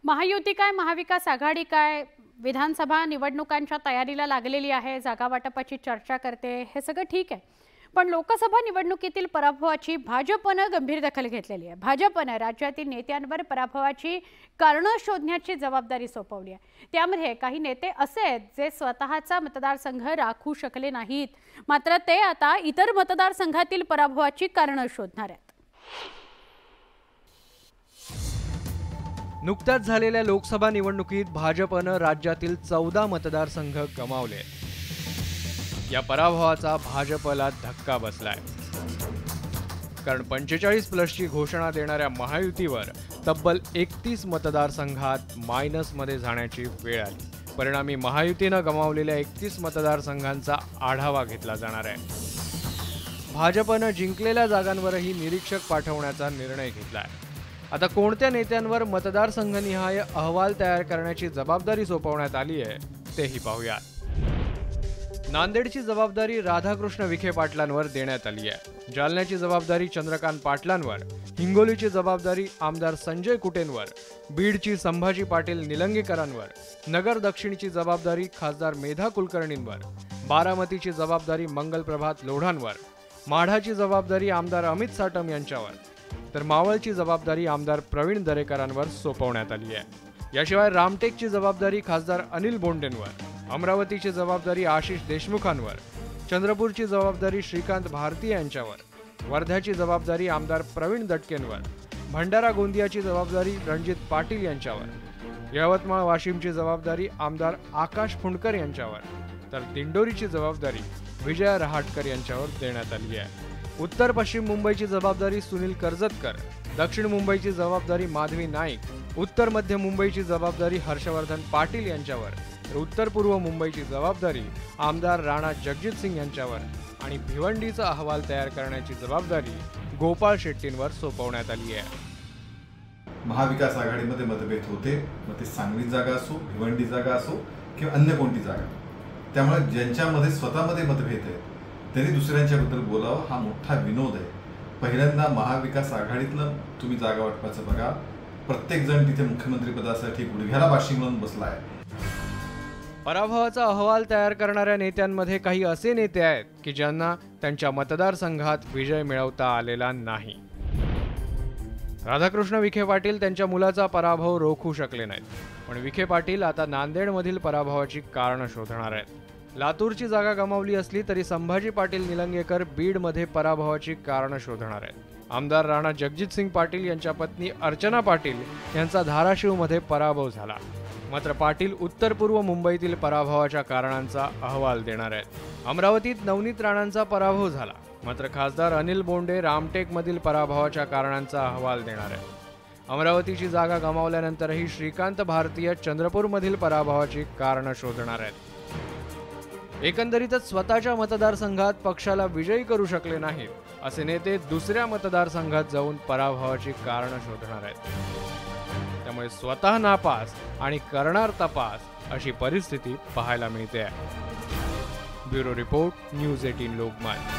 महायुती काय महाविकास आघाडी काय विधानसभा निवडणुकांच्या तयारीला लागलेली आहे, जागा वाटपाची चर्चा करते, हे सगळं ठीक आहे। पण लोकसभा निवडणुकीतील पराभवाची भाजपनं गंभीर दखल घेतलेली आहे। भाजपनं राज्यातील नेत्यांवर पराभवाची कारणं शोधण्याची जबाबदारी सोपवली आहे। त्यामध्ये काही नेते असे आहेत जे स्वतःचा मतदारसंघ राखू शकले नाहीत, मात्र ते आता इतर मतदारसंघातील पराभवाची कारणं शोधणार आहेत। नुकत्याच झालेल्या लोकसभा निवडणुकीत भाजपनं राज्यातील 14 मतदारसंघ गमावले। या पराभवाचा भाजपला धक्का बसलाय, कारण 45+ची घोषणा देणाऱ्या महायुतीवर तब्बल 31 मतदारसंघात मायनसमध्ये जाण्याची वेळ आली। परिणामी महायुतीनं गमावलेल्या 31 मतदारसंघांचा आढावा घेतला जाणार आहे। भाजपनं जिंकलेल्या जागांवरही निरीक्षक पाठवण्याचा निर्णय घेतलाय। आता कोणत्या नेत्यांवर मतदारसंघनिहाय अहवाल तयार करण्याची जबाबदारी सोपवण्यात आली आहे तेही पाहूयात। नांदेडची जबाबदारी राधाकृष्ण विखे पाटलांवर देण्यात आली आहे। जालन्याची जबाबदारी चंद्रकांत पाटलांवर, हिंगोलीची जबाबदारी आमदार संजय कुटेंवर, बीडची संभाजी पाटील निलंगेकरांवर, नगर दक्षिणची जबाबदारी खासदार मेधा कुलकर्णींवर, बारामतीची जबाबदारी मंगल प्रभात लोढांवर, माढाची जबाबदारी आमदार अमित साटम यांच्यावर, तर मावळची जबाबदारी आमदार प्रवीण दरेकरांवर सोपवण्यात आली आहे। याशिवाय रामटेकची जबाबदारी खासदार अनिल बोंडेंवर, अमरावतीची जबाबदारी आशिष देशमुखांवर, चंद्रपूरची जबाबदारी श्रीकांत भारती यांच्यावर, वर्ध्याची जबाबदारी आमदार प्रवीण दटकेंवर, भंडारा गोंदियाची जबाबदारी रणजित पाटील यांच्यावर, यवतमाळ वाशिमची जबाबदारी आमदार आकाश फुंडकर यांच्यावर, तर दिंडोरीची जबाबदारी विजया रहाटकर यांच्यावर देण्यात आली आहे। उत्तर पश्चिम मुंबईची जबाबदारी सुनील कर्जतकर, दक्षिण मुंबईची जबाबदारी माधवी नाईक, उत्तर मध्य मुंबईची जबाबदारी हर्षवर्धन पाटील यांच्यावर, तर उत्तर पूर्व मुंबईची जबाबदारी आमदार राणा जगजित सिंग यांच्यावर आणि भिवंडीचा अहवाल तयार करण्याची जबाबदारी गोपाळ शेट्टींवर सोपवण्यात आली आहे। महाविकास आघाडीमध्ये मतभेद होते, मग ते सांगली जागा असो, भिवंडी जागा असो किंवा अन्य कोणती जागा, त्यामुळे ज्यांच्यामध्ये स्वतःमध्ये मतभेद आहेत त्यांनी दुसऱ्यांच्याबद्दल बोलावं हा मोठा विनोद आहे। पहिल्यांदा महाविकास आघाडीतलं तुम्ही जागा वाटपाचं बघा, प्रत्येक जण तिथे मुख्यमंत्री पदासाठी गुडघ्याला बाशिंग लावून बसला आहे। पराभवाचा अहवाल तयार करणाऱ्या नेत्यांमध्ये काही असे नेते आहेत की ज्यांना त्यांच्या मतदारसंघात विजय मिळवता आलेला नाही। राधाकृष्ण विखे पाटील त्यांच्या मुलाचा पराभव रोखू शकले नाहीत, पण विखे पाटील आता नांदेडमधील पराभवाची कारणं शोधणार आहेत। लातूरची जागा गमावली असली तरी संभाजी पाटील निलंगेकर बीडमध्ये पराभवाची कारणं शोधणार आहेत। आमदार राणा जगजित सिंग पाटील यांच्या पत्नी अर्चना पाटील यांचा धाराशिवमध्ये पराभव झाला, मात्र पाटील उत्तर पूर्व मुंबईतील पराभवाच्या कारणांचा अहवाल देणार आहेत। अमरावतीत नवनीत राणांचा पराभव झाला, मात्र खासदार अनिल बोंडे रामटेकमधील पराभवाच्या कारणांचा अहवाल देणार आहेत। अमरावतीची जागा गमावल्यानंतरही श्रीकांत भारतीय चंद्रपूरमधील पराभवाची कारणं शोधणार आहेत। एकंदरीतच स्वतःच्या मतदारसंघात पक्षाला विजयी करू शकले नाहीत असे नेते दुसऱ्या मतदारसंघात जाऊन पराभवाची कारणं शोधणार आहेत। त्यामुळे स्वतः नापास आणि करणार तपास अशी परिस्थिती पाहायला मिळते आहे। Bureau report, news 18 Lokmat.